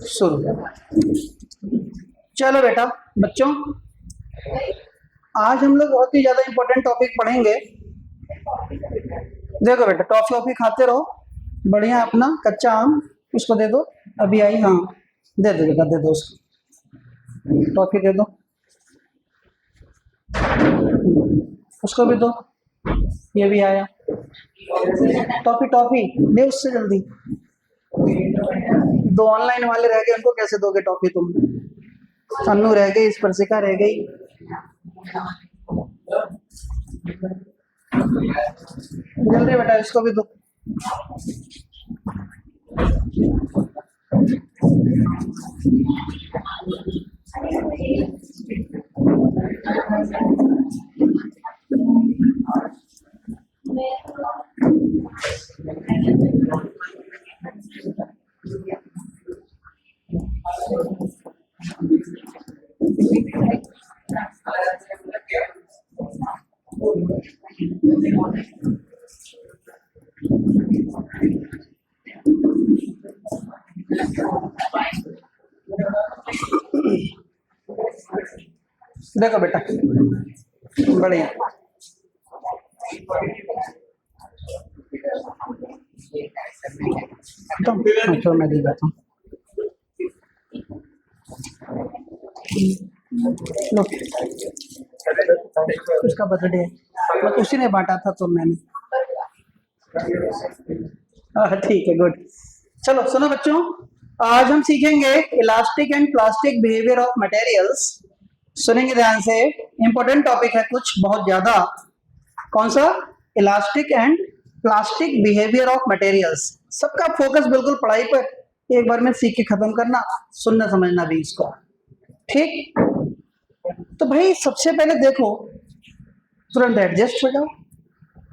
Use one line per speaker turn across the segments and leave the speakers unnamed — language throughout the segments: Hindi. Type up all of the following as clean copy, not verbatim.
शुरू। चलो बेटा बच्चों, आज हम लोग बहुत ही ज्यादा इंपॉर्टेंट टॉपिक पढ़ेंगे। देखो बेटा, टॉफी वॉफी खाते रहो बढ़िया, अपना कच्चा आम उसको दे दो। अभी आई, हाँ दे दो बेटा, दे दो उसको, टॉफी दे दो उसको भी दो। ये भी आया, टॉफी टॉफी दे उससे जल्दी। दो ऑनलाइन वाले रह गए, उनको कैसे दोगे टॉफी तुम? अन्नू रह गई, स्पर्शिका रह गई। जल्दी बेटा इसको भी दो। देखो बेटा बढ़िया, तो मैं दे देता हूँ। लो, उसका बर्थडे है, बस उसी ने बांटा था तो मैंने। ठीक है, गुड। चलो सुनो बच्चों, आज हम सीखेंगे elastic and plastic behaviour of materials. सुनेंगे ध्यान से, इंपॉर्टेंट टॉपिक है कुछ बहुत ज्यादा। कौन सा? Elastic and plastic behaviour of materials. सबका फोकस बिल्कुल पढ़ाई पर, एक बार में सीख के खत्म करना, सुनना समझना भी इसको, ठीक? तो भाई सबसे पहले देखो, तुरंत एडजस्ट हो जाओ।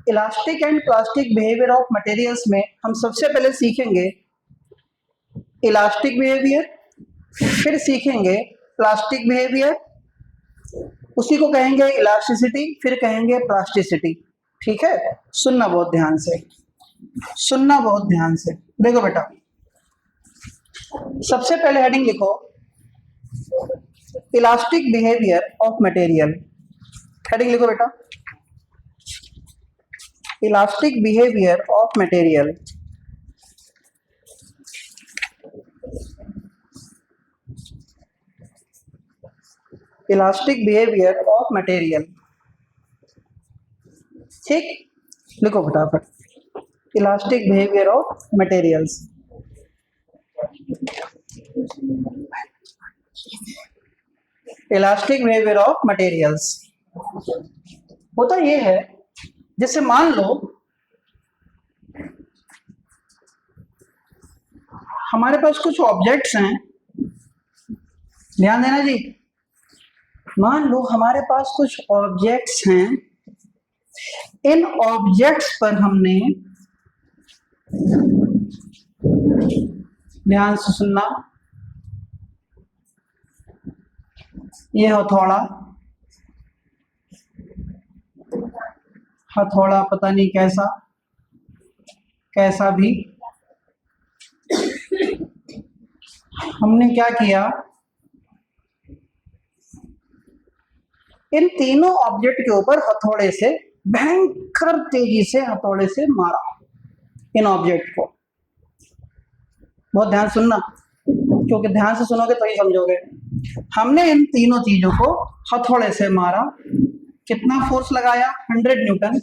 Elastic and plastic behaviour of materials में हम सबसे पहले सीखेंगे इलास्टिक बिहेवियर, फिर सीखेंगे प्लास्टिक बिहेवियर, उसी को कहेंगे इलास्टिसिटी, फिर कहेंगे प्लास्टिसिटी। ठीक है, सुनना बहुत ध्यान से, सुनना बहुत ध्यान से। देखो बेटा, सबसे पहले हेडिंग लिखो, elastic behaviour of material. Heading लिखो बेटा, elastic behaviour of material. Elastic behaviour of material, ठीक? लिखो फटाफट, elastic behaviour of materials. Elastic behaviour of materials होता ये है, जैसे मान लो हमारे पास कुछ ऑब्जेक्ट्स हैं, ध्यान देना जी। मान लो हमारे पास कुछ ऑब्जेक्ट्स हैं, इन ऑब्जेक्ट्स पर हमने, ध्यान से सुनना, ये हथौड़ा, हथौड़ा पता नहीं कैसा कैसा भी, हमने क्या किया, इन तीनों ऑब्जेक्ट के ऊपर हथौड़े से, भयंकर तेजी से हथौड़े से मारा इन ऑब्जेक्ट को। बहुत ध्यान सुनना, क्योंकि ध्यान से सुनोगे तो ही समझोगे। हमने इन तीनों चीजों को हथौड़े से मारा। कितना फोर्स लगाया? 100 न्यूटन।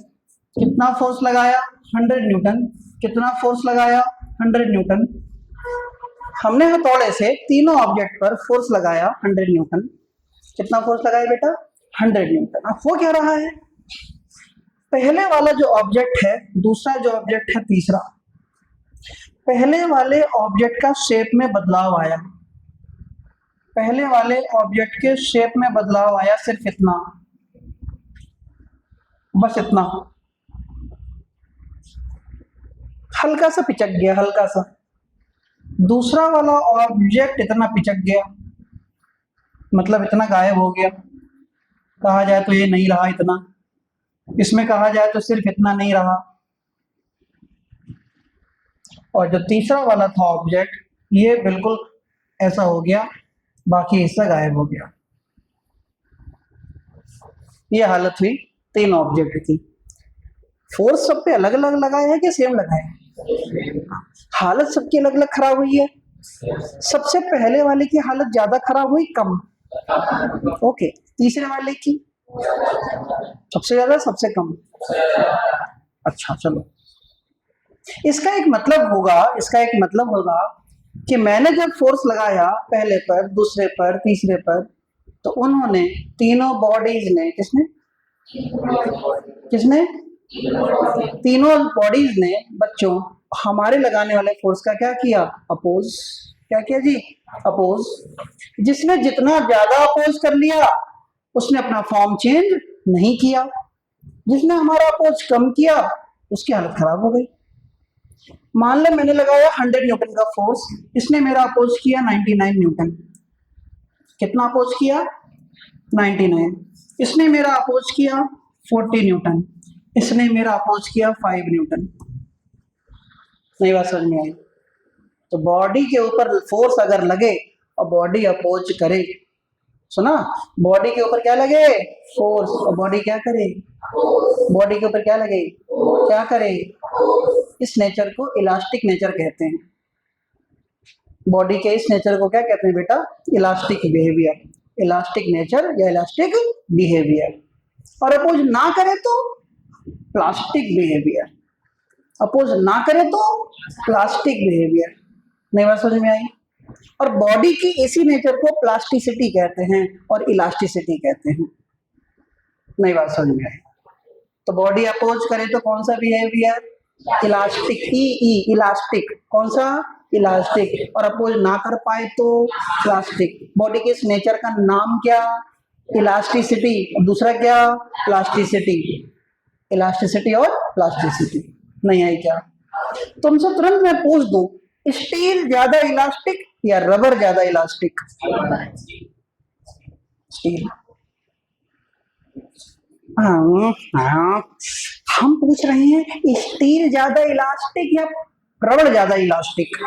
कितना फोर्स लगाया? 100 न्यूटन। कितना फोर्स लगाया? 100 न्यूटन। हमने हथौड़े से तीनों ऑब्जेक्ट पर फोर्स लगाया 100 न्यूटन। कितना फोर्स लगाया बेटा? 100 न्यूटन। अब हो क्या रहा है, पहले वाला जो ऑब्जेक्ट है, दूसरा जो ऑब्जेक्ट है, तीसरा, पहले वाले ऑब्जेक्ट का शेप में बदलाव आया। पहले वाले ऑब्जेक्ट के शेप में बदलाव आया, सिर्फ इतना, बस इतना, हल्का सा पिचक गया, हल्का सा। दूसरा वाला ऑब्जेक्ट इतना पिचक गया, मतलब इतना गायब हो गया। कहा जाए तो ये नहीं रहा इतना, इसमें कहा जाए तो सिर्फ इतना नहीं रहा। और जो तीसरा वाला था ऑब्जेक्ट, ये बिल्कुल ऐसा हो गया, बाकी हिस्सा गायब हो गया। ये हालत हुई तीन ऑब्जेक्ट की। फोर्स सब पे अलग अलग लगाया है कि सेम लगाया है? हालत सबकी अलग अलग खराब हुई है। सबसे पहले वाले की हालत ज्यादा खराब हुई, कम। ओके, तीसरे वाले की सबसे ज्यादा, सबसे कम। अच्छा चलो, इसका एक मतलब होगा, इसका एक मतलब होगा कि मैंने जब फोर्स लगाया पहले पर, दूसरे पर, तीसरे पर, तो उन्होंने तीनों बॉडीज ने, किसने किसने तीनों बॉडीज ने, बच्चों, हमारे लगाने वाले फोर्स का क्या किया? अपोज। क्या किया जी? अपोज। जिसने जितना ज्यादा अपोज कर लिया उसने अपना फॉर्म चेंज नहीं किया, जिसने हमारा अपोज कम किया उसकी हालत खराब हो गई। मान लो मैंने लगाया 100 न्यूटन का फोर्स, इसने मेरा अपोज किया 99 न्यूटन। कितना अपोज किया? 99। इसने मेरा अपोज किया 40 न्यूटन, इसने मेरा अपोज किया 5 न्यूटन। नई बात समझ में आई? तो बॉडी के ऊपर फोर्स अगर लगे और बॉडी अपोज करे, सुना, बॉडी के ऊपर क्या लगे? फोर्स। और बॉडी क्या करे? बॉडी के ऊपर क्या लगे? क्या करे? इस नेचर को इलास्टिक नेचर कहते हैं। बॉडी के इस नेचर को क्या कहते हैं बेटा? Elastic behaviour. इलास्टिक नेचर या इलास्टिक बिहेवियर। और अपोज ना करे तो प्लास्टिक बिहेवियर। अपोज ना करे तो प्लास्टिक बिहेवियर। नई बात समझ में आई? और बॉडी की इसी नेचर को प्लास्टिसिटी कहते हैं और इलास्टिसिटी कहते हैं। नई बात समझ में आई? तो बॉडी अपोज करे तो कौन सा बिहेवियर? इलास्टिक। इलास्टिक। कौन सा? इलास्टिक। और अपोज ना कर पाए तो प्लास्टिक। बॉडी के इस नेचर का नाम क्या? इलास्टिसिटी। दूसरा क्या? प्लास्टिसिटी। इलास्टिसिटी और प्लास्टिसिटी। नहीं आई क्या? तुमसे तुरंत मैं पूछ दूं, स्टील ज्यादा इलास्टिक या रबर ज्यादा इलास्टिक? स्टील। हाँ, हम पूछ रहे हैं स्टील ज्यादा इलास्टिक या रबर ज्यादा इलास्टिक?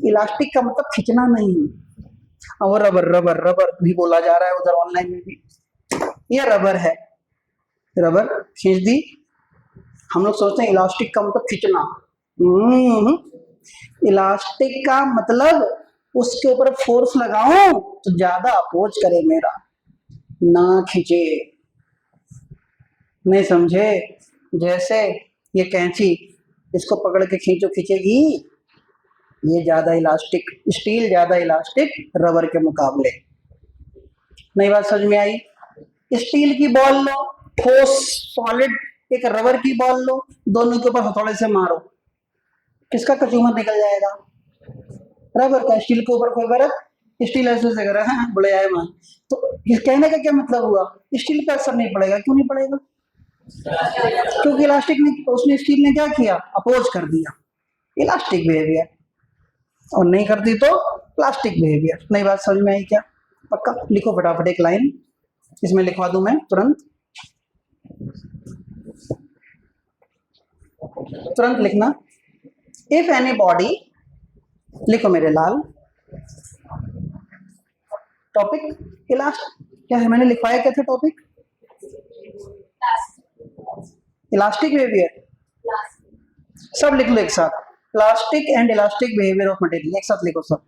इलास्टिक का मतलब खींचना नहीं। और रबर रबर रबर भी बोला जा रहा है उधर ऑनलाइन में भी। ये रबर है, रबर खींच दी। हम लोग सोचते हैं इलास्टिक का मतलब खींचना। इलास्टिक का मतलब उसके ऊपर फोर्स लगाऊं तो ज्यादा अपोज करे मेरा, ना खींचे। नहीं समझे? जैसे ये कैंची, इसको पकड़ के खींचो, खींचेगी? ये ज्यादा इलास्टिक, स्टील ज्यादा इलास्टिक रबर के मुकाबले। नई बात समझ में आई? स्टील की बॉल लो, ठोस सॉलिड, एक रबर की बॉल लो, दोनों के ऊपर हथौड़े से मारो, किसका कचूमर निकल जाएगा? रबर का। स्टील के ऊपर कोई फर्क? स्टील ऐसे से कर रहा है, बड़े आए मान। तो ये कहने का क्या मतलब हुआ? स्टील पे असर नहीं पड़ेगा। क्यों नहीं पड़ेगा? क्योंकि इलास्टिक ने, उसने, स्टील ने क्या किया? अपोज कर दिया। Elastic behaviour. और नहीं करती तो प्लास्टिक बिहेवियर। नई बात समझ में आई क्या? पक्का? लिखो फटाफट एक लाइन, इसमें लिखवा दूं मैं तुरंत, तुरंत लिखना। इफ एनी बॉडी, लिखो मेरे लाल, टॉपिक इलास्ट, क्या है मैंने लिखवाया? क्या था टॉपिक? Elastic behaviour. सब लिख लो एक साथ, plastic and elastic behaviour of material. एक साथ लिखो सब।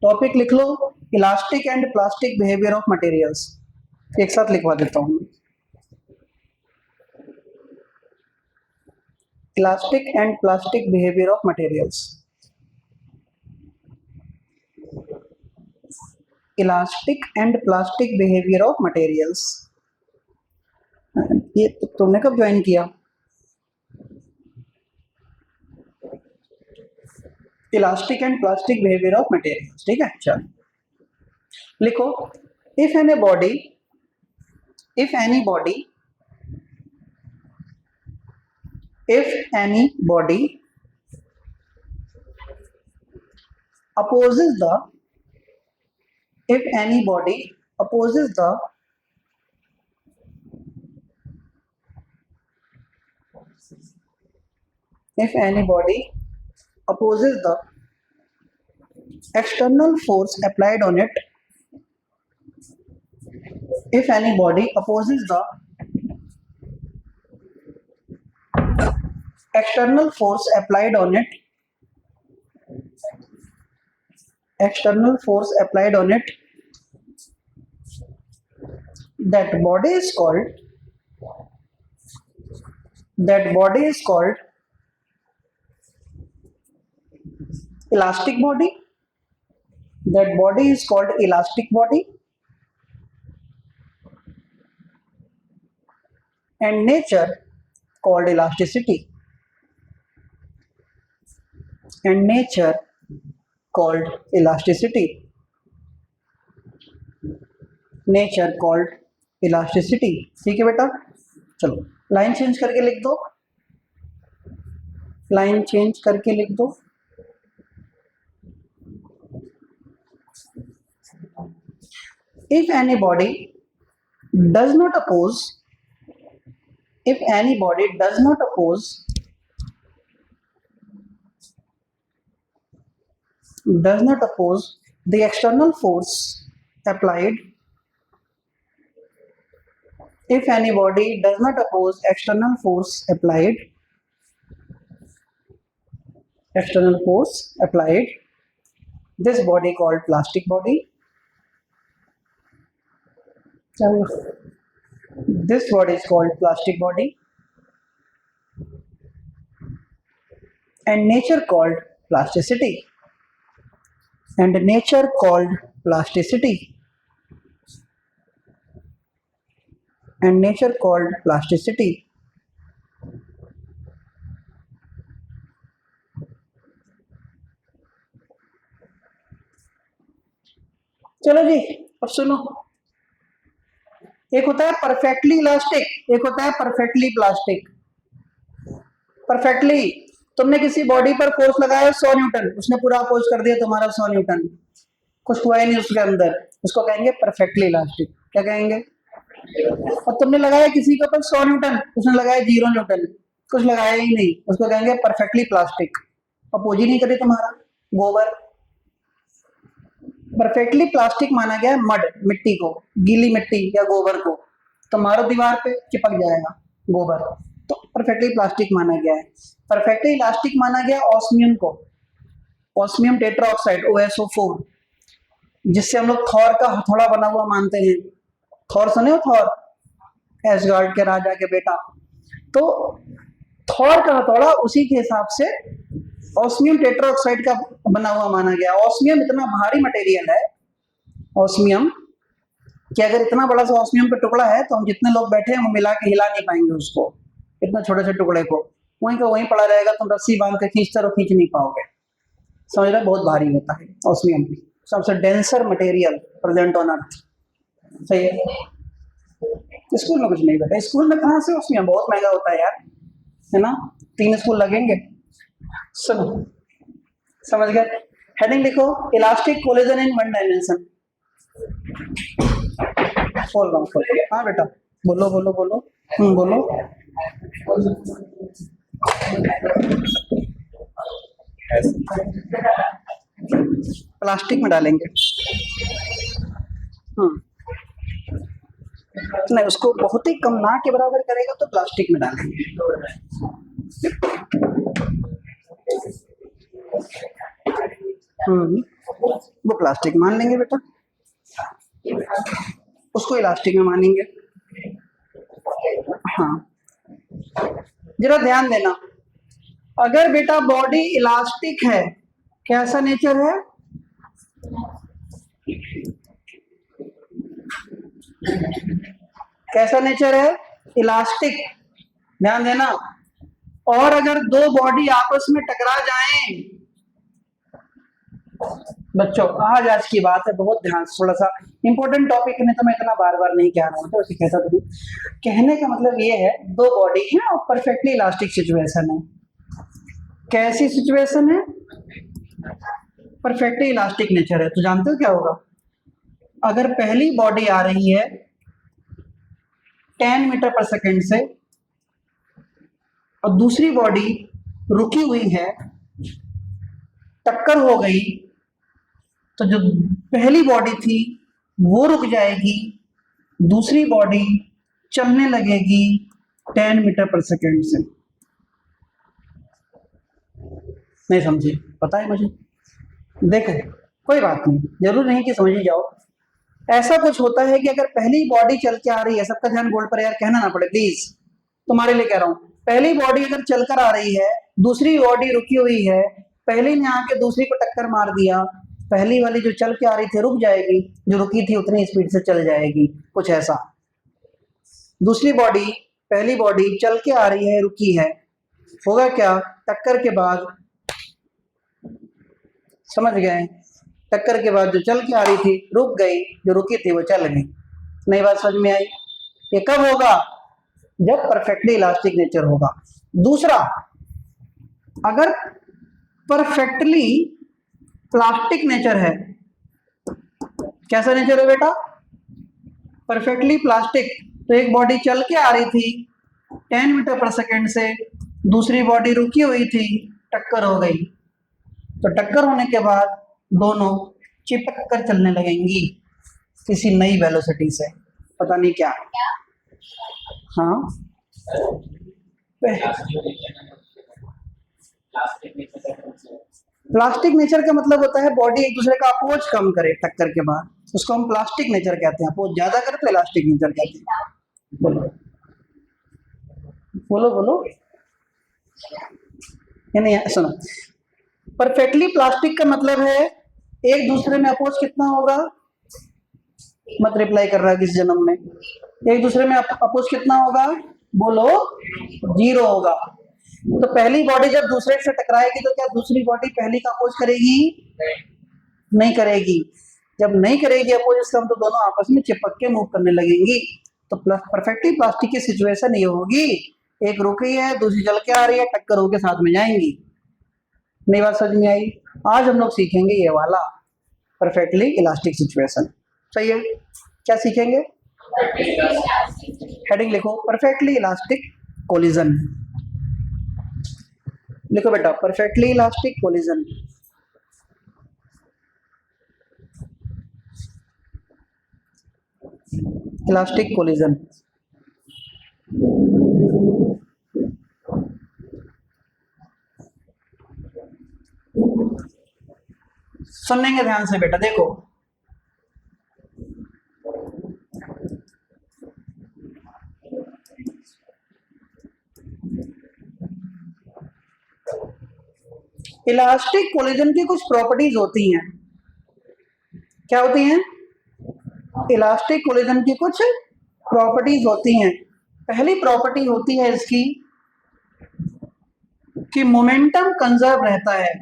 टॉपिक लिख लो, elastic and plastic behaviour of materials. एक साथ लिखवा देता हूं। Elastic and plastic behaviour of materials. Elastic and plastic behaviour of materials. ये तुमने कब ज्वाइन किया? Elastic and plastic behaviour of materials. ठीक है, चलो लिखो। If anybody, if anybody, if anybody opposes the, if any body opposes the if any body opposes the external force applied on it if any body opposes the external force applied on it external force applied on it that body is called elastic body. That body is called elastic body, and nature called elasticity. And nature called elasticity. Nature called elasticity. ठीक है बेटा, चलो लाइन चेंज करके लिख दो, लाइन चेंज करके लिख दो. If anybody does not oppose the external force applied, if anybody does not oppose external force applied, this body called plastic body. This body is called plastic body, and nature called plasticity. And nature called plasticity. And nature called plasticity. चलो जी, अब सुनो. एक होता है परफेक्टली इलास्टिक, एक होता है परफेक्टली प्लास्टिक. परफेक्टली, तुमने किसी बॉडी पर फोर्स लगाया 100 न्यूटन, उसने पूरा अपोज कर दिया तुम्हारा 100 न्यूटन, कुछ हुआ ही नहीं उसके अंदर, उसको कहेंगे परफेक्टली इलास्टिक. क्या कहेंगे? और तुमने लगाया किसी के ऊपर 100 न्यूटन, उसने लगाया 0 न्यूटन, कुछ लगाया ही नहीं, उसको कहेंगे परफेक्टली प्लास्टिक. अपोज ही नहीं करे तुम्हारा गोबर. परफेक्टली प्लास्टिक माना गया है मड, मिट्टी को, गीली मिट्टी या गोबर को, तो मारो दीवार पे चिपक जाएगा गोबर, तो परफेक्टली प्लास्टिक माना गया है. परफेक्टली इलास्टिक माना गया ऑस्मियम को, ऑस्मियम टेट्राऑक्साइड OSO4, जिससे हम लोग थॉर का हथौड़ा बना हुआ मानते हैं. थॉर सुने हो? थॉर, एसगार्ड के राजा के बेटा. तो थॉर का हथौड़ा उसी के हिसाब से ऑस्मियम टेट्राऑक्साइड का बना हुआ माना गया. ऑस्मियम इतना भारी मटेरियल है, ऑस्मियम, कि अगर इतना बड़ा सा ऑस्मियम का टुकड़ा है तो हम जितने लोग बैठे हैं वो मिला के हिला नहीं पाएंगे उसको, इतना छोटे से टुकड़े को, वहीं का वहीं पड़ा रहेगा. तुम रस्सी बांध के खींचते रहो, खींच नहीं पाओगे. समझ रहे? बहुत भारी होता है ऑस्मियम, सबसे denser material present on earth. सही है. स्कूल में कुछ नहीं बेटा, स्कूल में कहाँ से ऑस्मियम, बहुत महंगा होता है यार, है ना. 3 स्कूल लगेंगे. सुनो, समझ गए? हेडिंग लिखो, इलास्टिक कोलिजन इन 1 डायमेंशन. खोल रहा हूँ, खोल. हाँ बेटा, बोलो बोलो बोलो. बोलो. प्लास्टिक में डालेंगे. नहीं, उसको बहुत ही कम ना के बराबर करेगा तो प्लास्टिक में डालेंगे. वो प्लास्टिक मान लेंगे बेटा, उसको इलास्टिक में मानेंगे. हाँ, जरा ध्यान देना, अगर बेटा बॉडी इलास्टिक है, कैसा नेचर है? कैसा नेचर है? इलास्टिक. ध्यान देना. और अगर दो बॉडी आपस में टकरा जाएं, बच्चों आज आज की बात है, बहुत ध्यान से, थोड़ा सा इंपॉर्टेंट टॉपिक है, तो मैं इतना बार बार नहीं कह रहा हूँ, तो उसे कहता था. कहने का मतलब ये है, दो बॉडी है और परफेक्टली इलास्टिक सिचुएशन है. कैसी सिचुएशन है? परफेक्टली इलास्टिक नेचर है. तो जानते हो क्या होगा? अगर पहली बॉडी आ रही है 10 मीटर पर सेकेंड से और दूसरी बॉडी रुकी हुई है, टक्कर हो गई, तो जो पहली बॉडी थी वो रुक जाएगी, दूसरी बॉडी चलने लगेगी 10 मीटर पर सेकेंड से। नहीं समझे? पता है मुझे। देखो कोई बात नहीं, जरूर नहीं कि समझ ही जाओ। ऐसा कुछ होता है कि अगर पहली बॉडी चल के आ रही है, सबका ध्यान बोर्ड पर यार, कहना ना पड़े प्लीज, तुम्हारे लिए कह रहा हूं। पहली बॉडी अगर चलकर आ रही है, दूसरी बॉडी रुकी हुई है, पहली ने आके दूसरी को टक्कर मार दिया, पहली वाली जो चल के आ रही थी रुक जाएगी, जो रुकी थी उतनी स्पीड से चल जाएगी, कुछ ऐसा। दूसरी बॉडी, पहली बॉडी चल के आ रही है, रुकी है, होगा क्या, टक्कर के बाद, समझ गए, टक्कर के बाद जो चल के आ रही थी रुक गई, जो रुकी थी वो चल गई। नई बात समझ में आई? ये कब होगा? जब परफेक्टली इलास्टिक नेचर होगा। दूसरा, अगर परफेक्टली प्लास्टिक नेचर है, कैसा नेचर है बेटा? Perfectly plastic. तो एक बॉडी चल के आ रही थी 10 मीटर पर सेकेंड से, दूसरी बॉडी रुकी हुई थी, टक्कर हो गई, तो टक्कर होने के बाद दोनों चिपक कर चलने लगेंगी किसी नई वेलोसिटी से, पता नहीं क्या। हाँ, प्लास्टिक नेचर का मतलब होता है बॉडी एक दूसरे का अपोज कम करे टक्कर के बाद, उसको हम प्लास्टिक नेचर कहते हैं। अपोज ज्यादा करे तो इलास्टिक नेचर कहते हैं। बोलो बोलो बोलो, नहीं सुनो, परफेक्टली प्लास्टिक का मतलब है एक दूसरे में अपोज कितना होगा, मत रिप्लाई कर रहा है किसी जन्म में, एक दूसरे में अपोज कितना होगा, बोलो, 0 होगा। तो पहली बॉडी जब दूसरे से टकराएगी तो क्या दूसरी बॉडी पहली का अपोज करेगी? नहीं करेगी। जब नहीं करेगी अपोज, इसका मतलब दोनों आपस में चिपक के मूव करने लगेंगी। तो परफेक्टली प्लास्टिक की सिचुएशन ये होगी, एक रुकी है, दूसरी चल के आ रही है, टक्कर होके साथ में जाएंगी। नई बात समझ में आई? आज हम लोग सीखेंगे ये वाला परफेक्टली इलास्टिक सिचुएशन। सही है? क्या सीखेंगे? हेडिंग लिखो, परफेक्टली इलास्टिक कोलिजन। लिखो बेटा, perfectly elastic collision. Elastic collision. सुनेंगे ध्यान से बेटा, देखो इलास्टिक कोलिजन की कुछ प्रॉपर्टीज होती हैं। क्या होती हैं? इलास्टिक कोलिजन की कुछ प्रॉपर्टीज होती हैं। पहली प्रॉपर्टी होती है इसकी कि मोमेंटम कंजर्व रहता है।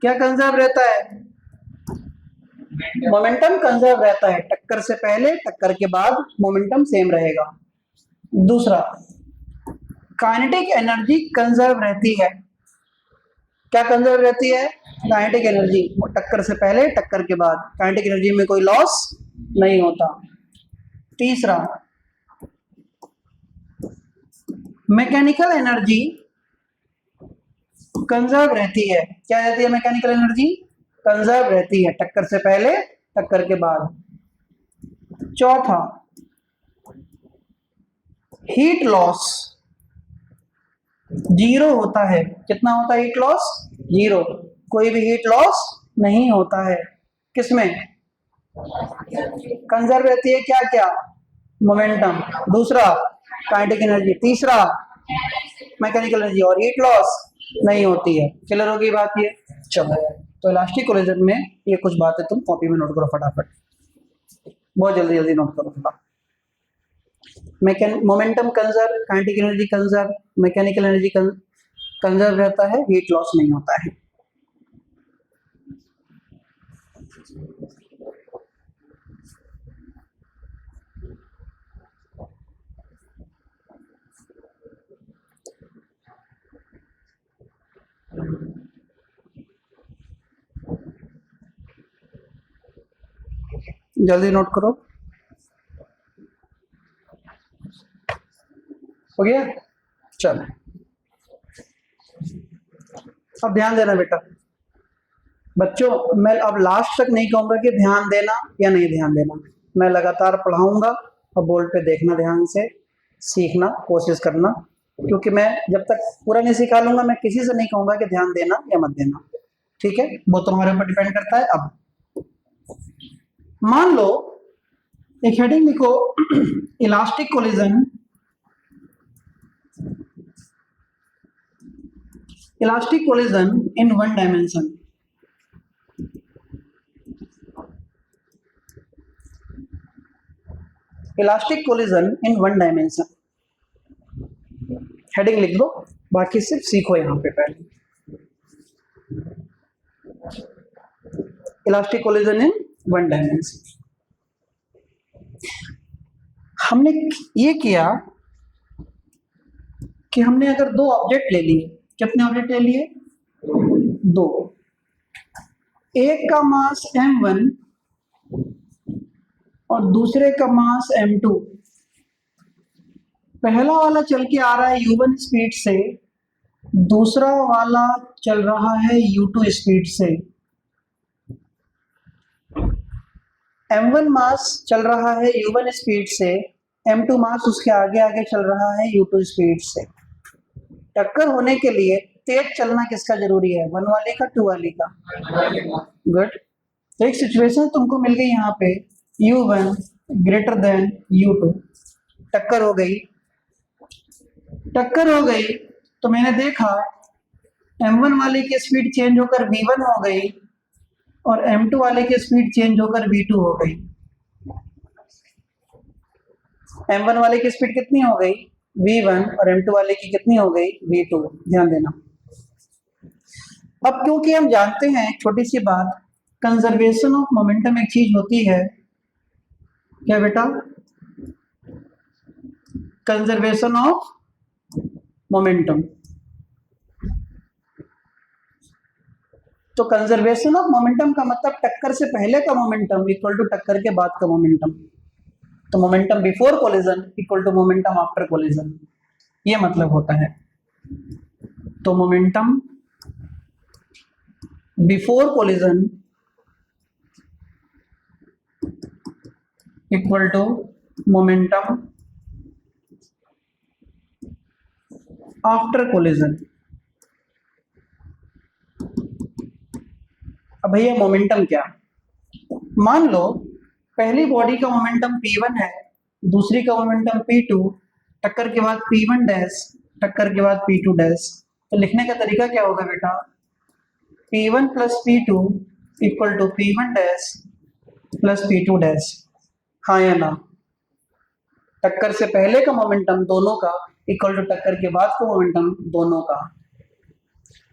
क्या कंजर्व रहता है? मोमेंटम कंजर्व रहता है, टक्कर से पहले टक्कर के बाद मोमेंटम सेम रहेगा। दूसरा, काइनेटिक एनर्जी कंजर्व रहती है। क्या कंजर्व रहती है? काइनेटिक एनर्जी, टक्कर से पहले टक्कर के बाद काइनेटिक एनर्जी में कोई लॉस नहीं होता। तीसरा, मैकेनिकल एनर्जी कंजर्व रहती है। क्या रहती है? मैकेनिकल एनर्जी कंजर्व रहती है, टक्कर से पहले टक्कर के बाद। चौथा, हीट लॉस 0 होता है। कितना होता है हीट लॉस? 0। कोई भी हीट लॉस नहीं होता है। किसमें? कंजर्व रहती है क्या क्या? मोमेंटम। दूसरा, काइनेटिक एनर्जी। तीसरा, मैकेनिकल एनर्जी। और हीट लॉस नहीं होती है। क्लियर होगी बात ये? चलो, तो इलास्टिक कोलिजन में ये कुछ बातें तुम कॉपी में नोट करो फटाफट, बहुत जल्दी जल्दी नोट करो फटाफट। Momentum conserve, kinetic energy conserve, mechanical energy conserve रहता है, हीट लॉस नहीं होता है। जल्दी नोट करो, हो गया? चलो, अब ध्यान देना बेटा, बच्चों मैं अब लास्ट तक नहीं कहूंगा कि ध्यान देना या नहीं ध्यान देना, मैं लगातार पढ़ाऊंगा और बोर्ड पे देखना, ध्यान से सीखना कोशिश करना, क्योंकि मैं जब तक पूरा नहीं सिखा लूंगा मैं किसी से नहीं कहूंगा कि ध्यान देना या मत देना, ठीक है, वो तुम्हारे ऊपर डिपेंड करता है। अब मान लो एक हेडिंग लिखो, elastic collision, elastic collision in one dimension, elastic collision in one dimension, heading लिख दो, बाकी सिर्फ सीखो यहां पे पहले, elastic collision in one dimension. हमने ये किया कि हमने अगर दो ऑब्जेक्ट ले लिए, कितने ऑब्जेक्ट ले लिए? दो, एक का मास m1 और दूसरे का मास m2, पहला वाला चल के आ रहा है u1 स्पीड से, दूसरा वाला चल रहा है u2 स्पीड से, m1 मास चल रहा है u1 स्पीड से, m2 मास उसके आगे आगे चल रहा है u2 स्पीड से। टक्कर होने के लिए तेज चलना किसका जरूरी है, वन वाले का टू वाले का? गुड। तो एक सिचुएशन तुमको मिल गई यहाँ पे, u1 ग्रेटर देन u2, टक्कर हो गई, टक्कर हो गई तो मैंने देखा m1 वाले की स्पीड चेंज होकर v1 हो गई और m2 वाले की स्पीड चेंज होकर v2 हो गई। m1 वाले की स्पीड कितनी हो गई? v1, और m2 वाले की कितनी हो गई? v2। ध्यान देना। अब क्योंकि हम जानते हैं छोटी सी बात, कंजर्वेशन ऑफ मोमेंटम एक चीज होती है, क्या बेटा? Conservation of momentum. तो कंजर्वेशन ऑफ मोमेंटम का मतलब टक्कर से पहले का मोमेंटम इक्वल टू टक्कर के बाद का मोमेंटम। तो momentum before collision equal to momentum after collision, ये मतलब होता है। तो momentum before collision equal to momentum after collision. अब भैया मोमेंटम क्या? मान लो पहली बॉडी का मोमेंटम p1 है, दूसरी का मोमेंटम p2, टक्कर के बाद p1 डैश, टक्कर के बाद p2 डैश। तो लिखने का तरीका क्या होगा बेटा? p1 plus p2 equal to p1 dash plus p2 dash. हाँ या ना? टक्कर से पहले का मोमेंटम दोनों का इक्वल टू टक्कर के बाद का मोमेंटम दोनों का।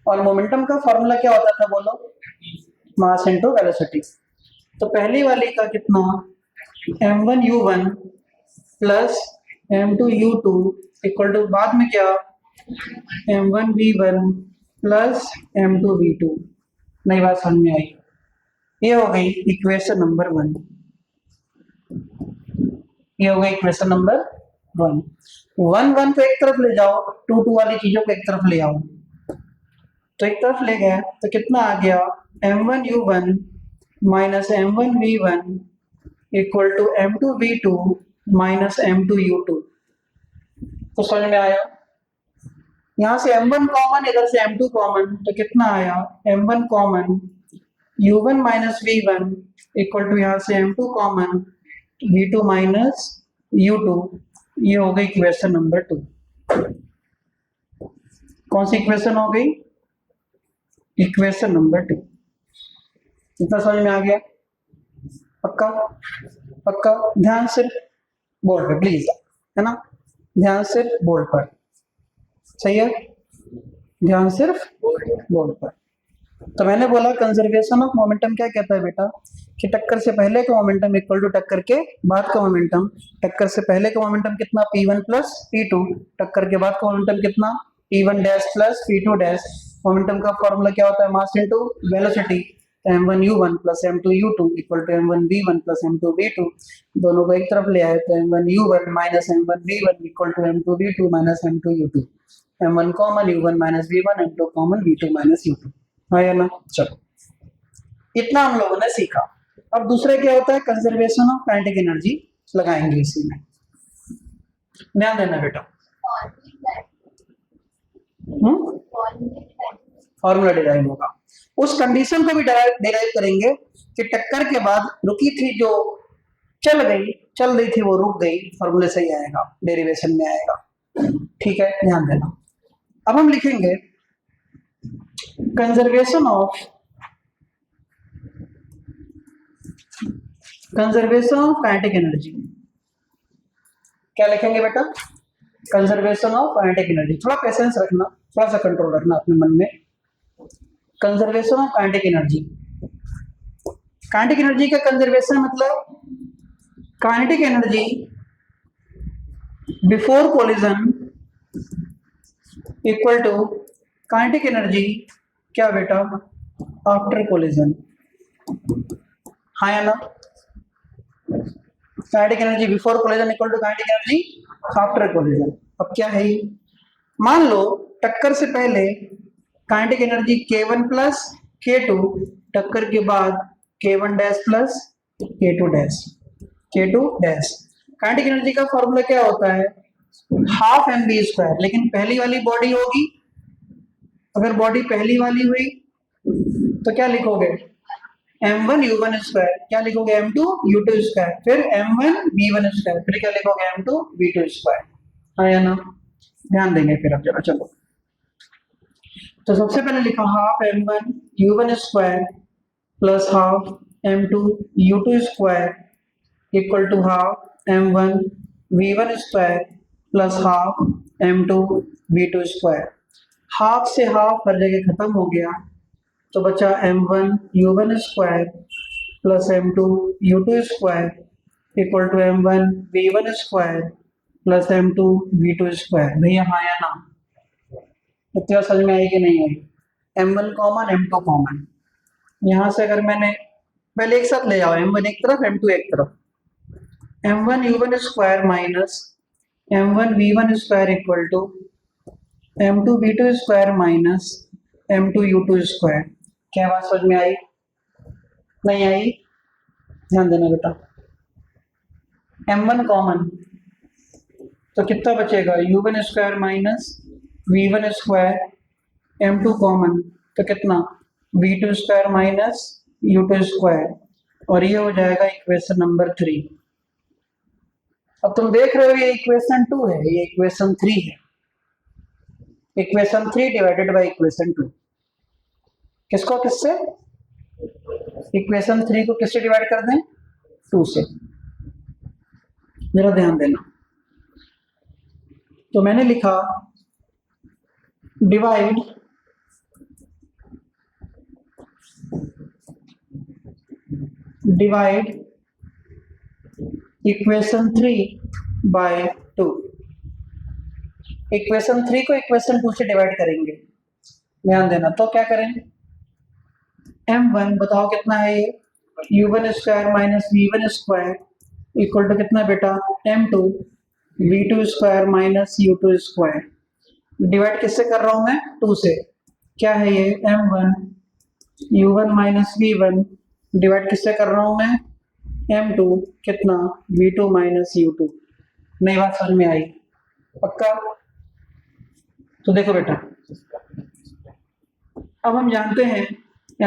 और मोमेंटम का फॉर्मूला क्या होता था बोलो? मास इनटू वेलोसिटी। तो पहली वाली का कितना? m1 u1 plus m2 u2 equal to बाद में क्या? m1 v1 plus m2 v2। नई बात समझ में आई? ये हो गई इक्वेशन नंबर 1। ये हो गई इक्वेशन नंबर 1। 1 1 को एक तरफ ले जाओ, 2 2 वाली चीजों को एक तरफ ले आओ। तो एक तरफ ले गए तो कितना आ गया? m1 u1 minus m1 v1 equal to m2 v2 minus m2 u2। तो समझ में आया? यहाँ से m1 कॉमन, इधर से m2 कॉमन, तो कितना आया? m1 common u1 minus v1 equal to यहाँ से m2 common v2 minus u2। ये हो गई इक्वेशन नंबर 2। कौन सी इक्वेशन हो गई? Equation number 2। इतना समझ में आ गया? पक्का? पक्का? ध्यान सिर्फ बोर्ड पर प्लीज, है ना? ध्यान सिर्फ बोर्ड पर, सही है? ध्यान सिर्फ बोर्ड पर। तो मैंने बोला कंजर्वेशन ऑफ मोमेंटम क्या कहता है बेटा? कि टक्कर से पहले का मोमेंटम इक्वल टू टक्कर के बाद का मोमेंटम। टक्कर से पहले का मोमेंटम कितना? p1 plus p2। टक्कर के बाद का मोमेंटम कितना? p1 dash plus p2 dash. Momentum का फॉर्मूला क्या होता है? Mass into velocity. m1 u1 plus m2 u2 equal to m1 v1 plus m2 v2। दोनों को एक तरफ ले आए तो m1 u1 minus m1 v1 equal to m2 v2 minus m2 u2। m1 common u1 minus v1, m2 common v2 minus u2। हाँ या ना? चलो इतना हम लोगों ने सीखा। अब दूसरा क्या होता है, कंजर्वेशन ऑफ काइनेटिक एनर्जी लगाएंगे इसी में, ध्यान देना बेटा। फॉर्मूला डिराइव होगा, उस कंडीशन को भी डिराइव करेंगे कि टक्कर के बाद रुकी थी जो चल रही थी वो रुक गई, फॉर्मूले से ही आएगा, डेरिवेशन में आएगा। ठीक है, ध्यान देना। अब हम लिखेंगे कंजर्वेशन ऑफ काइनेटिक एनर्जी। क्या लिखेंगे बेटा, कंजर्वेशन ऑफ काइनेटिक एनर्जी। थोड़ा पेशेंस रखना, थोड़ा सा कंट्रोल रखना अपने मन में। Conservation of kinetic energy, kinetic energy का कंजर्वेशन मतलब kinetic energy before collision equal to kinetic energy क्या बेटा आफ्टर कोलिजन। हाँ या ना, kinetic energy before collision equal to kinetic energy after collision. अब क्या है ये, मान लो टक्कर से पहले kinetic energy K1 plus K2, टक्कर के बाद K1 dash plus K2 dash. Kinetic energy का फॉर्मूला क्या होता है, हाफ mv स्क्वायर, लेकिन पहली वाली बॉडी होगी, अगर बॉडी पहली वाली हुई तो क्या लिखोगे m1 u1 स्क्वायर, क्या लिखोगे m2 u2 स्क्वायर, फिर m1 v1 स्क्वायर, फिर क्या लिखोगे m2 v2 स्क्वायर। हाँ या ना, ध्यान देंगे फिर अब जरा। चलो तो सबसे पहले लिखा half m1 u1 square plus half m2 u2 square equal to half m1 v1 square plus half m2 v2 square. Half से हाफ हर जगह खत्म हो गया तो बचा m1 u1 square plus m2 u2 square equal to m1 v1 square plus m2 v2 square. भैया हाँ या ना, इतना समझ में आई कि नहीं आई, m1 कॉमन m2 कॉमन, यहाँ से अगर मैंने पहले एक साथ ले आओ, m1 एक तरफ m2 एक तरफ, m1 u1 square minus m1 v1 square equal to m2 v2 square minus m2 u2 square. क्या बात समझ में आई, नहीं आई, ध्यान देना बेटा। m1 कॉमन तो कितना बचेगा u1 square minus v1 square, m2 common तो कितना v2 square minus u2 square, और ये हो जाएगा इक्वेशन नंबर 3। अब तुम देख रहे हो ये इक्वेशन 2 है, ये इक्वेशन 3 है। इक्वेशन 3 डिवाइडेड बाय इक्वेशन 2, किसको किससे, इक्वेशन 3 को किससे डिवाइड कर दें, 2 से। जरा ध्यान देना, तो मैंने लिखा डिवाइड इक्वेशन 3 बाय 2। इक्वेशन 3 को इक्वेशन 2 से डिवाइड करेंगे, ध्यान देना। तो क्या करें, m1 बताओ कितना है ये u1 square minus v1 square equal to कितना बेटा m2 v2 square minus u2 square. Divide किससे कर रहा हूं मैं, 2 से। क्या है ये m1 u1 minus v1 divide किससे कर रहा हूं मैं, m2 कितना v2 माइनस u2। नई बात समझ में आई, पक्का। तो देखो बेटा, अब हम जानते हैं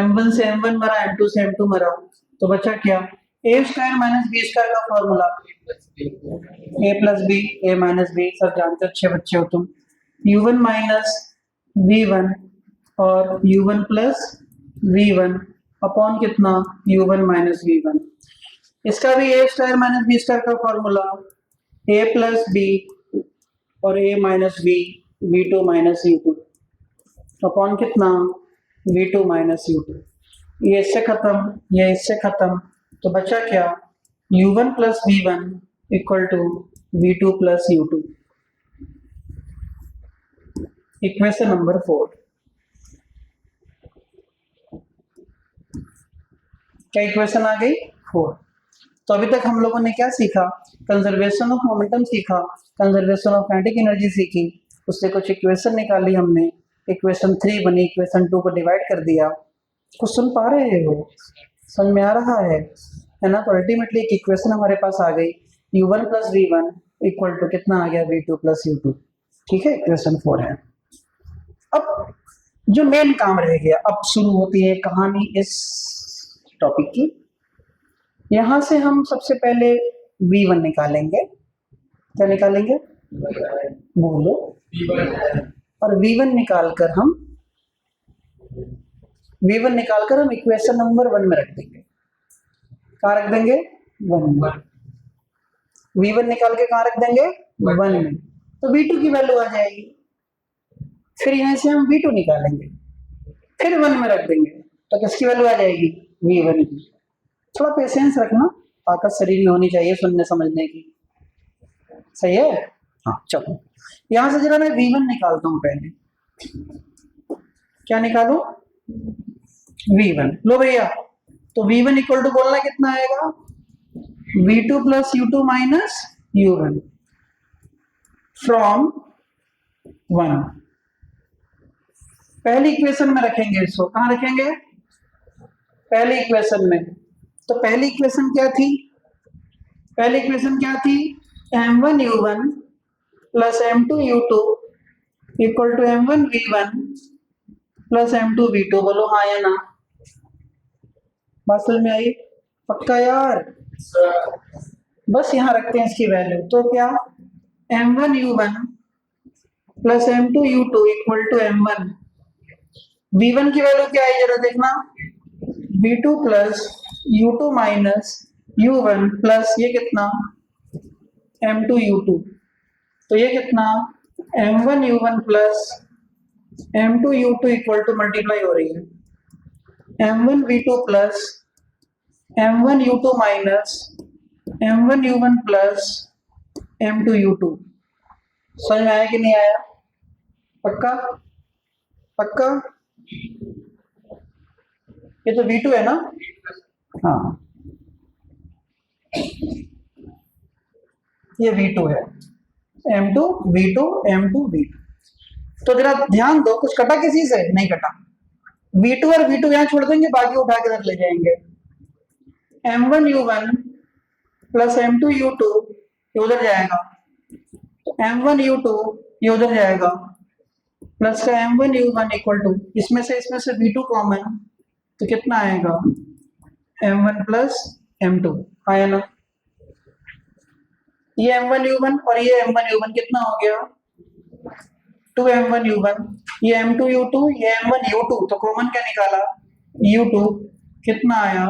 m1 से m1 मरा, m2 से m2 मरा, तो बचा क्या, a square minus b square का formula a plus B, a minus B, सब जानते हो, अच्छे बच्चे हो तुम। u1 माइनस v1 और u1 प्लस v1 अपॉन कितना u1 माइनस v1। इसका भी a square minus b square का फॉर्मूला a प्लस बी और a minus B v2 minus u2 upon कितना v2 माइनस u2। ये इससे खत्म, ये इससे खत्म, तो बचा क्या u1 plus v1 equal to v2 plus u2। Equation number 4। क्या इक्वेशन आ गई, 4। तो अभी तक हम लोगों ने क्या सीखा, कंजर्वेशन ऑफ मोमेंटम सीखा, कंजर्वेशन ऑफ काइनेटिक एनर्जी सीखी, उससे कुछ इक्वेशन निकाली हमने, इक्वेशन 3 बनी, इक्वेशन 2 को डिवाइड कर दिया, कुछ सुन पा रहे हो, समझ में आ रहा है ना? तो अल्टीमेटली एक इक्वेशन हमारे पास आ गई, u1 plus v1 equal to कितना आ गया, v2 प्लस u2। ठीक है, इक्वेशन 4 है। अब जो मेन काम रह गया, अब शुरू होती है कहानी इस टॉपिक की। यहां से हम सबसे पहले v1 निकालेंगे। क्या निकालेंगे? बोलो। और v1 निकालकर हम इक्वेशन नंबर 1 में रख देंगे। कहाँ रख देंगे? 1 में। v1 निकाल के कहाँ रख देंगे? 1 में। तो v2 की वैल्यू आ जाएगी। फिर यहां से हम v2 निकालेंगे, फिर 1 में रख देंगे, तो किसकी वैल्यू आ जाएगी? v1 की। थोड़ा पेशेंस रखना, ताकत शरीर में होनी चाहिए सुनने समझने की। सही है? हाँ चलो, यहां से जरा मैं v1 निकालता हूं पहले। क्या निकालू? v1। लो भैया, तो v1 इक्वल टू बोलना कितना आएगा? v2 plus u2 minus u1 from 1। पहली इक्वेशन में रखेंगे इसको। कहां रखेंगे? पहली इक्वेशन में। तो पहली इक्वेशन क्या थी? पहली इक्वेशन क्या थी? m1 u1 plus m2 u2 equal to m1 v1 plus m2 v2। बोलो हाँ या ना? बात समझ में आई? पक्का यार? बस यहां रखते हैं इसकी वैल्यू। तो क्या? m1 u1 plus m2 u2 equal to m1 v1 की वैल्यू क्या आई जरा देखना, v2 plus u2 minus u1 plus ये कितना, m2 u2। तो ये कितना, m1 u1 plus m2 u2 equal to multiply हो रही है m1 v2 plus m1 u2 minus m1 u1 plus m2 u2। समझ में आया कि नहीं आया? पक्का? पक्का? ये तो v2 है ना? हाँ, ये v2 है, m2 v2 m2 v2। तो जरा ध्यान दो, कुछ कटा किसी से? नहीं कटा। v2 और v2 यहां छोड़ देंगे, बाकी उठा के इधर ले जाएंगे। m1 u1 plus m2 u2 ये उधर जाएगा, तो m1 u2 ये उधर जाएगा, प्लस का m1 u1 इक्वल टू इसमें से v2 कॉमन, तो कितना आएगा, m1 प्लस m2। आया ना? ये m1 u1 और ये m1 u1 कितना हो गया, 2m1 u1। ये m2 u2, ये m1 u2, तो कॉमन क्या निकाला, u2। कितना आया,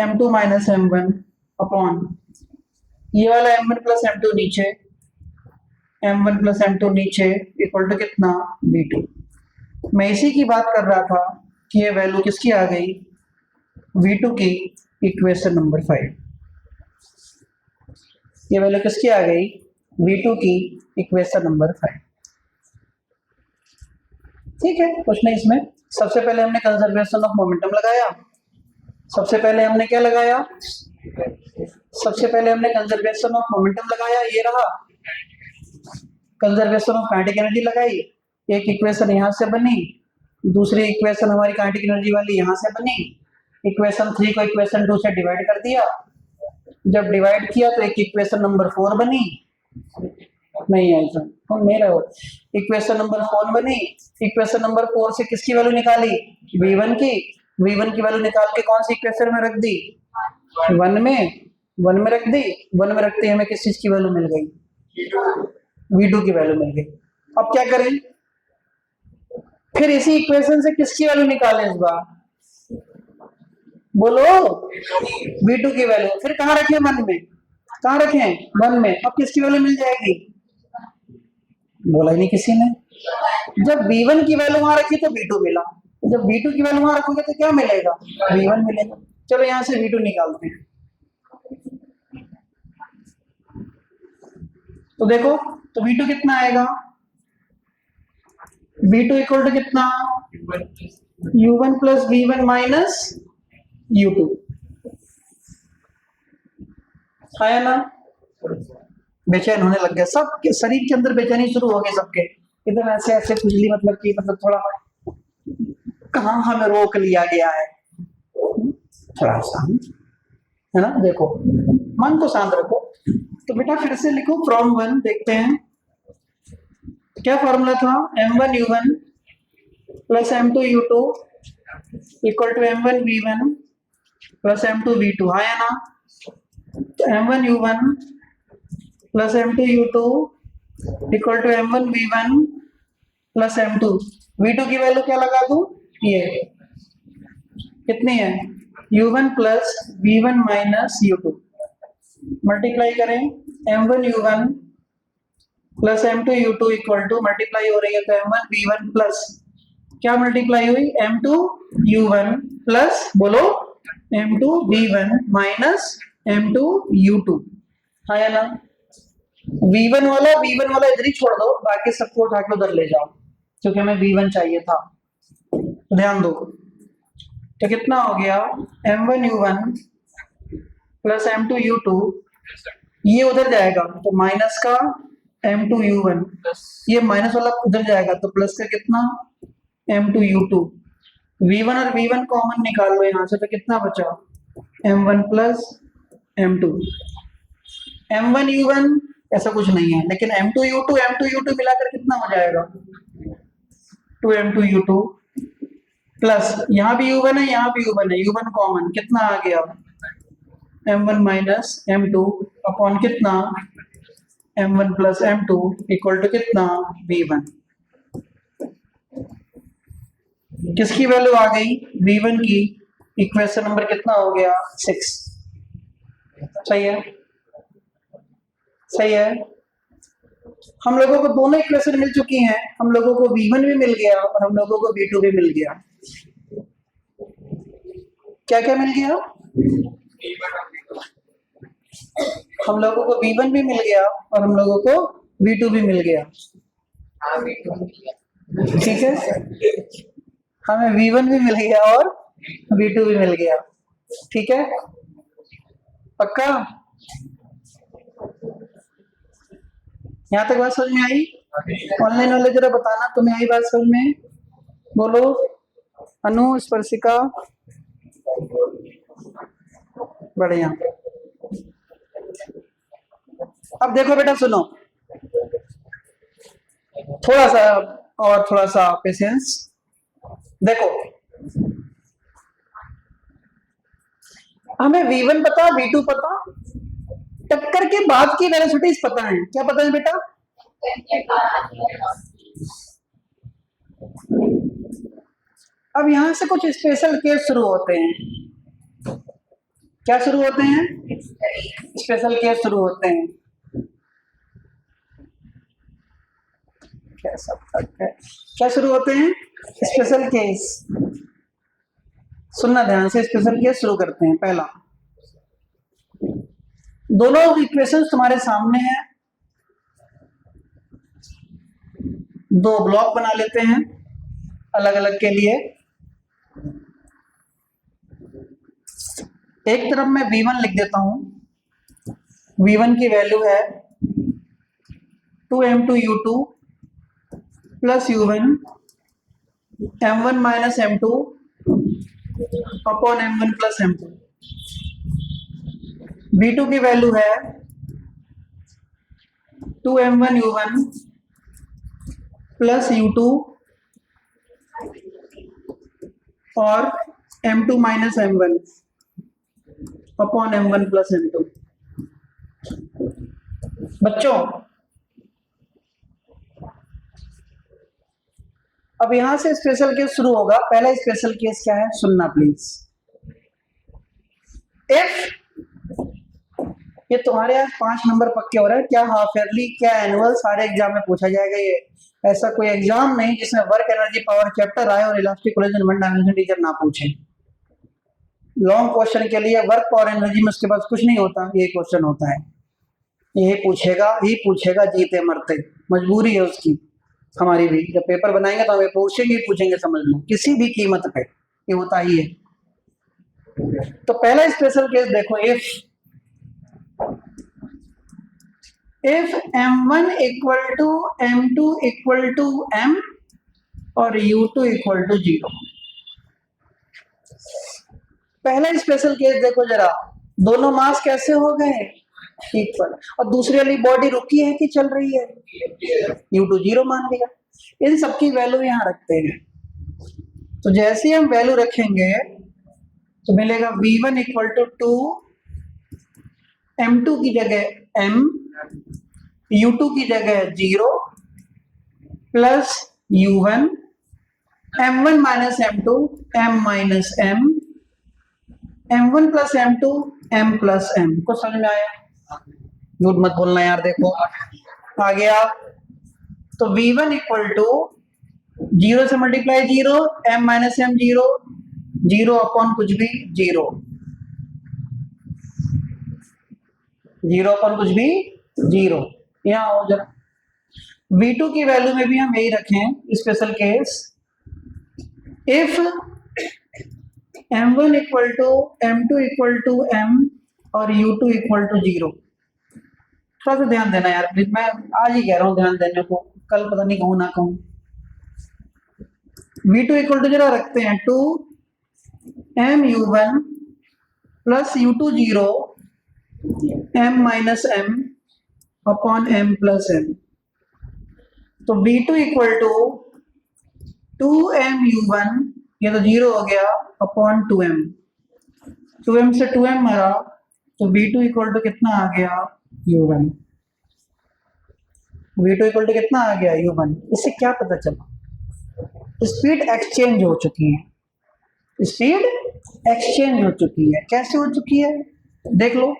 m2 माइनस m1 अपॉन ये वाला m1 प्लस m2 नीचे, m1 प्लस m2 नीचे इक्वल टू कितना, v2। मैं इसी की बात कर रहा था कि ये वैल्यू किसकी आ गई, v2 की, इक्वेशन नंबर 5। ये वैल्यू किसकी आ गई, v2 की, इक्वेशन नंबर 5। ठीक है, कुछ नहीं इसमें। सबसे पहले हमने कंजर्वेशन ऑफ मोमेंटम लगाया। सबसे पहले हमने क्या लगाया, सबसे पहले हमने कंजर्वेशन ऑफ मोमेंटम लगाया, ये रहा। कंजर्वेशन ऑफ काइनेटिक एनर्जी लगाई, एक इक्वेशन यहां से बनी, दूसरी इक्वेशन हमारी काइनेटिक एनर्जी वाली यहां से बनी। इक्वेशन 3 को इक्वेशन 2 से डिवाइड कर दिया, जब डिवाइड किया तो एक इक्वेशन नंबर 4 बनी, नहीं आई सर मेरा इक्वेशन नंबर 4 बनी। इक्वेशन नंबर 4 से किसकी वैल्यू निकाली, v1 की। v1 की वैल्यू निकाल के कौन सी इक्वेशन में रख दी, 1 में रख दी। 1 में रखते हमें किस चीज की वैल्यू मिल गई, v2 की वैल्यू मिल गई। अब क्या करें, फिर इसी इक्वेशन से किसकी वैल्यू निकालें इस बार, बोलो, v2 की वैल्यू। फिर कहाँ रखें, 1 में। कहाँ रखें, 1 में। अब किसकी वैल्यू मिल जाएगी, बोला ही नहीं किसी ने। जब v1 की वैल्यू वहां रखी तो v2 मिला, जब v2 की वैल्यू वहां रखोगे तो क्या मिलेगा, v1 मिलेगा। चलो यहां से v2 निकालते हैं। तो देखो, तो v2 कितना आएगा, v2 इक्वल टू कितना, u1 plus v1 minus u2। आया ना? बेचैन होने लग गया सबके शरीर के अंदर, बेचैनी शुरू हो गई सबके। इधर ऐसे ऐसे खुजली, मतलब कि मतलब थोड़ा कहाँ हमें रोक लिया गया है, थोड़ा सा, है ना। देखो मन को शांत रखो। तो बेटा फिर से लिखो फ्रॉम वन, देखते हैं क्या फॉर्मूला था, m1u1 plus m2u2 equal to m1v1 plus m2v2, हाँ या ना। तो m1u1 plus m2u2 equal to m1v1 plus m2, v2 की वैल्यू क्या लगा दूं, ये कितनी है, u1 plus v1 minus u2, multiply करें m1u1 plus m2u2 equal to, multiply हो रही है तो m1v1 प्लस क्या मल्टीप्लाई हुई, m2u1 प्लस बोलो m2v1 माइनस m2u2, हाँ या ना। v1 वाला इधर ही छोड़ दो, बाकी सबको उठा के उधर ले जाओ, क्योंकि हमें v1 चाहिए था, तो ध्यान दो। तो कितना हो गया, m1u1 प्लस m2u2, ये उधर जाएगा तो माइनस का m2u1, ये माइनस वाला उधर जाएगा तो प्लस का कितना m2u2, v1 और v1 कॉमन निकाल लो यहाँ से, तो कितना बचा m1 प्लस m2, m1u1 ऐसा कुछ नहीं है, लेकिन m2u2 मिलाकर कितना हो जाएगा 2m2u2 प्लस यहाँ भी u1 है, यहाँ भी u1 है, u1 कॉमन, कितना आ गया m1 माइनस m2 अपॉन कितना m1 plus m2 equal to कितना v1, किसकी वैल्यू आ गई, v1 की, इक्वेशन नंबर कितना हो गया 6, सही है, सही है। हम लोगों को दोनों इक्वेशन मिल चुकी हैं, हम लोगों को v1 भी मिल गया और हम लोगों को v2 भी मिल गया। क्या क्या मिल गया, हम लोगों को v1 भी मिल गया और हम लोगों को v2 भी मिल गया, ठीक है, हमें v1 भी मिल गया और v2 भी मिल गया, ठीक है, पक्का। यहाँ तक बात समझ में आई, ऑनलाइन वाले जरा बताना तुम्हें आई बात समझ में, बोलो अनु, स्पर्शिका, बढ़िया। अब देखो बेटा सुनो, थोड़ा सा पेशेंस, देखो हमें v1 पता, v2 पता, टक्कर के बाद की वेलोसिटीज पता है, क्या पता है बेटा, अब यहां से कुछ स्पेशल केस शुरू होते हैं, क्या शुरू होते हैं, स्पेशल केस शुरू होते हैं, क्या शुरू होते हैं, स्पेशल केस, सुनना ध्यान से, स्पेशल केस शुरू करते हैं। पहला, दोनों इक्वेशंस तुम्हारे सामने हैं, दो ब्लॉक बना लेते हैं अलग अलग के लिए, एक तरफ मैं v1 लिख देता हूं, v1 की वैल्यू है 2m2u2 plus u1 m1 minus m2 upon m1 plus m2, v2 की वैल्यू है 2m1u1 प्लस u2 और m2 minus m1 upon m1 plus m2। बच्चों अब यहां से स्पेशल केस शुरू होगा। पहला स्पेशल केस क्या है, सुनना प्लीज। इफ ये तुम्हारे यहाँ 5 नंबर पक्के हो रहे हैं, क्या हाफ ईयरली क्या एनुअल, सारे एग्जाम में पूछा जाएगा। ये ऐसा कोई एग्जाम नहीं जिसमें वर्क एनर्जी पावर चैप्टर आए और elastic collision one dimension teacher ना पूछे। लॉन्ग क्वेश्चन के लिए वर्क पावर एनर्जी में उसके पास कुछ नहीं होता, ये क्वेश्चन होता है, ये पूछेगा जीते मरते, मजबूरी है उसकी, हमारी भी। जब पेपर बनाएंगे तो हमें पूछेंगे, समझ लो, किसी भी कीमत पे ये होता ही है। तो पहला स्पेशल केस देखो, if m1 equal to m2 equal to m और u2 इक्वल टू 0, पहला स्पेशल केस देखो जरा, दोनों मास कैसे हो गए इक्वल, और दूसरी वाली बॉडी रुकी है कि चल रही है, U2 0 मान लिया। इन सबकी वैल्यू यहाँ रखते हैं, तो जैसे ही हम वैल्यू रखेंगे तो मिलेगा V1 इक्वल टू 2 M2 की जगह M, U2 की जगह 0 plus U1 M1 minus M2 M minus M, M1 plus M2 M plus M। को समझ में आया? झूठ मत बोलना यार, देखो आ गया। तो V1 इक्वल टू 0 से multiply 0, M minus M 0, 0 upon कुछ भी 0, 0 अपॉन कुछ भी 0। यहाँ आओ जरा, V2 की वैल्यू में भी हम यही रखें special case, if M1 equal to M2 equal to M और U2 इक्वल टू 0। थोड़ा सा ध्यान देना यार प्लीज, मैं आज ही कह रहा हूँ ध्यान देने को, कल पता नहीं कहूँ ना कहूँ। V2 इक्वल टू जरा रखते हैं 2 M U1 plus U2 0 M minus M upon M plus M। तो V2 equal to 2M U1, ये तो 0 हो गया, अपॉन 2M, 2M से 2M मरा, तो V2 इक्वल टू कितना आ गया U1, V2 इक्वल टू कितना आ गया U1। इससे क्या पता चला? स्पीड एक्सचेंज हो चुकी है, स्पीड एक्सचेंज हो चुकी है। कैसे हो चुकी है देख लो,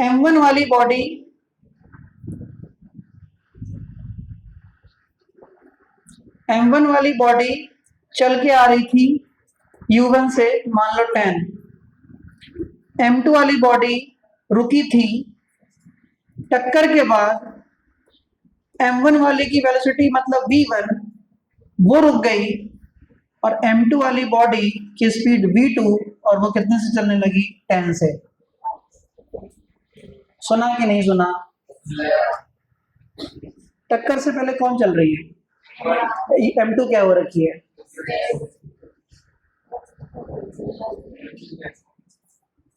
M1 वाली बॉडी M1 वाली बॉडी चल के आ रही थी U1 से, मान लो 10, M2 वाली बॉडी रुकी थी, टक्कर के बाद M1 वाले की वेलोसिटी मतलब V1 वो रुक गई, और M2 वाली बॉडी की स्पीड V2, और वो कितने से चलने लगी 10 से। सुना कि नहीं सुना? टक्कर से पहले कौन चल रही है? M2 क्या हो रखी है?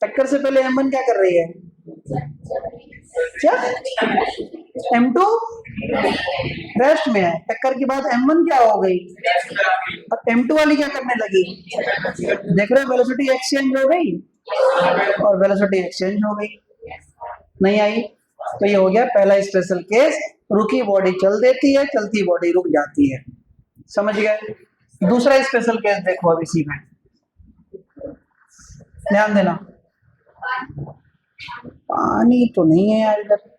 टक्कर से पहले M1 क्या कर रही है? क्या? M2 रेस्ट में है, टक्कर के बाद M1 क्या हो गई, और M2 वाली क्या करने लगी? देख रहे हो, वेलोसिटी एक्सचेंज हो गई, और वेलोसिटी एक्सचेंज हो गई, नहीं आई। तो ये हो गया पहला स्पेशल केस, रुकी बॉडी चल देती है, चलती बॉडी रुक जाती है। समझ गए? दूसरा स्पेशल केस देखो अब इसी में, ध्यान देना। पानी तो नहीं है यार इधर,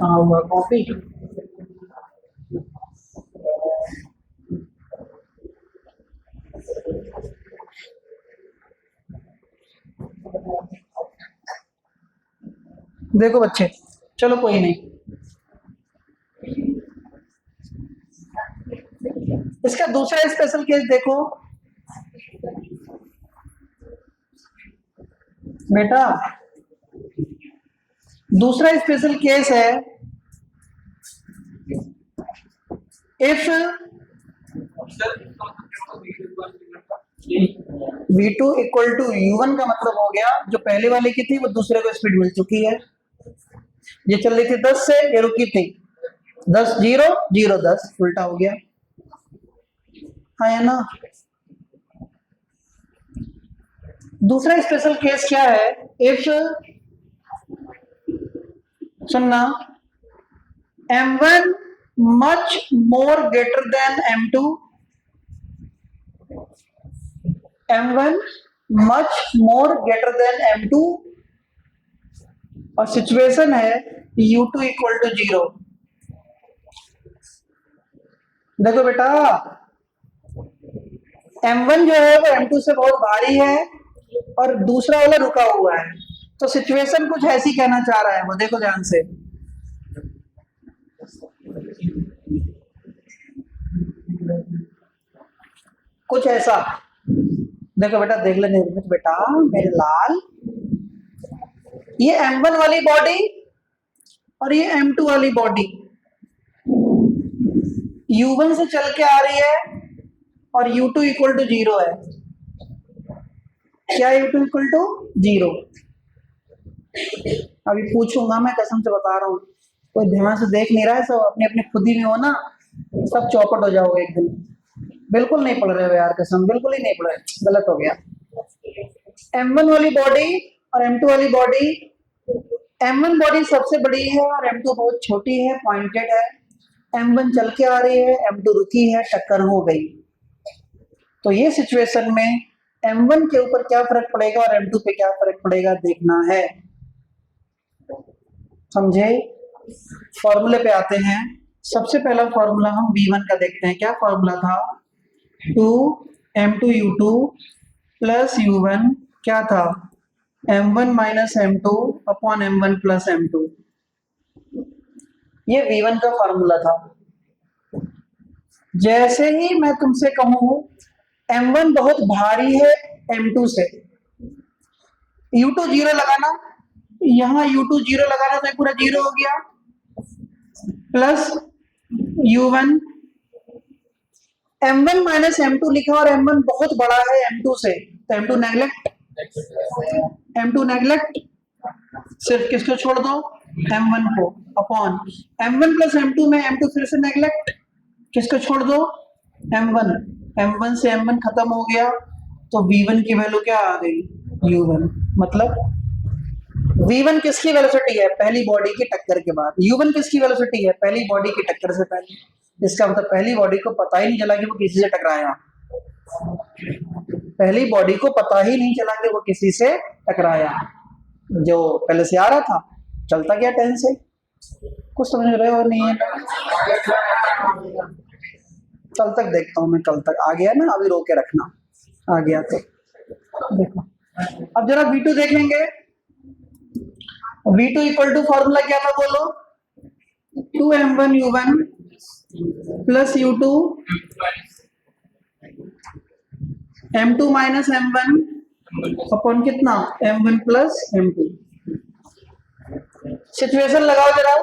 हुआ कॉफी। देखो बच्चे, चलो कोई नहीं, इसका दूसरा स्पेशल केस देखो बेटा। दूसरा स्पेशल केस है, if V2 equal to U1 का मतलब हो गया जो पहले वाले की थी वो दूसरे को स्पीड मिल चुकी है, ये चल रही थी 10 से, ये रुकी थी 10 0 0 10, उल्टा हो गया, है ना। दूसरा स्पेशल केस क्या है, इफ सुनना, M1 much more greater than M2, M1 much more greater than M2, और सिचुएशन है U2 इक्वल टू 0। देखो बेटा, M1 जो है वो M2 से बहुत भारी है, और दूसरा वाला रुका हुआ है, तो सिचुएशन कुछ ऐसी कहना चाह रहा है वो, देखो ध्यान से। कुछ ऐसा। देखो बेटा, देख लेने बेटा मेरे लाल, ये M1 वाली बॉडी और ये M2 वाली बॉडी U1 से चल के आ रही है और U2 इक्वल टू 0 है। क्या U2 इक्वल टू 0? अभी पूछूंगा मैं, कसम से बता रहा हूँ, कोई ध्यान से देख नहीं रहा है, सब अपनी अपनी खुदी में हो ना, सब चौपट हो जाओगे एक दिन। बिल्कुल नहीं पढ़ रहे हो यार, कसम बिल्कुल ही नहीं पढ़ रहे, गलत हो गया। M1 वाली बॉडी और M2 वाली बॉडी, M1 बॉडी सबसे बड़ी है और M2 बहुत छोटी है, पॉइंटेड है। M1 चल के आ रही है, M2 रुकी है, टक्कर हो गई। तो ये सिचुएशन में M1 के ऊपर क्या फर्क पड़ेगा और M2 पे क्या फर्क पड़ेगा देखना है, समझे। फॉर्मूले पे आते हैं। सबसे पहला फॉर्मूला हम V1 का देखते हैं। क्या फॉर्मूला था? 2M2U2 प्लस U1 क्या था? M1 minus M2 upon M1 plus M2। ये V1 का फॉर्मूला था। जैसे ही मैं तुमसे कहूं M1 बहुत भारी है M2 से, U2 0 लगाना, यहां U2 0 लगाना तो पूरा 0 हो गया, plus U1, M1 minus M2 लिखा और M1 बहुत बड़ा है M2 से, तो M2 नेग्लेक्ट, सिर्फ किसको छोड़ दो? M1 को, अपॉन M1 प्लस M2 में M2 फिर से नेग्लेक्ट, किसको छोड़ दो? M1 से M1 खत्म हो गया, तो V1 की वैल्यू क्या आ गई? U1। मतलब V1 किसकी वेलोसिटी है? पहली बॉडी की टक्कर के बाद। U1 किसकी वेलोसिटी है? पहली बॉडी की टक्कर से पहले। इसका मतलब पहली बॉडी को पता ही नहीं चला कि वो किसी से टकराया, पहली बॉडी को पता ही नहीं चला कि वो किसी से टकराया। जो पहले से आ रहा था चलता गया 10 से। कुछ समझ रहे हो? नहीं है? कल तक देखता हूं मैं, कल तक आ गया ना, अभी रोक के रखना, आ गया तो देखो। अब जरा V2 देखेंगे। V2 इक्वल टू फॉर्मूला क्या था बोलो? 2M1U1 plus U2 M2 minus M1 upon कितना? M1 plus M2। सिचुएशन लगाओ जरा।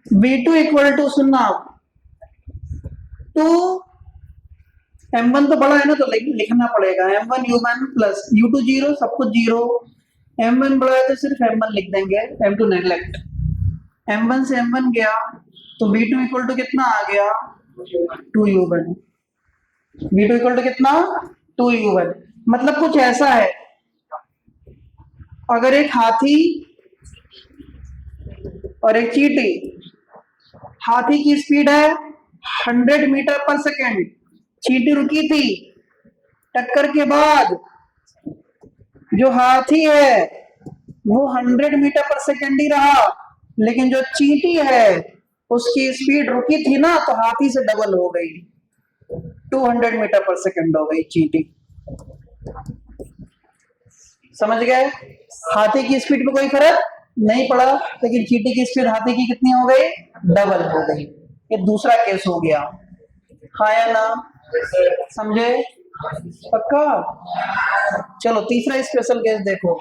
V2 इक्वल टू, सुनना, 2 M1 तो बड़ा है ना, तो लिखना पड़ेगा M1U1 प्लस U2 0, सब कुछ 0। M1 बड़ा है तो सिर्फ M1 लिख देंगे, M2 नेग्लेक्ट। M1 से M1 गया तो V2 इक्वल टू कितना आ गया? 2U1। V2 इक्वल टू कितना? 2U1। मतलब कुछ ऐसा है, अगर एक हाथी और एक चींटी, हाथी की स्पीड है 100 मीटर पर सेकेंड, चींटी रुकी थी, टक्कर के बाद जो हाथी है वो 100 मीटर पर सेकेंड ही रहा, लेकिन जो चींटी है उसकी स्पीड रुकी थी ना, तो हाथी से डबल हो गई, 200 मीटर पर सेकेंड हो गई चींटी। समझ गए? हाथी की स्पीड पे कोई फर्क नहीं पड़ा, लेकिन चींटी की स्पीड हाथी की कितनी हो गई? डबल हो गई। ये दूसरा केस हो गया, हाँ या ना? समझे? पक्का? चलो तीसरा स्पेशल केस देखो।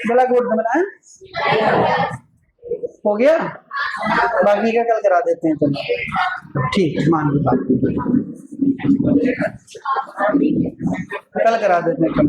बड़ा गुड बनाए हो गया, बाकी का कल करा देते हैं। चलो ठीक, मान ली बात, कल करा देते हैं कल।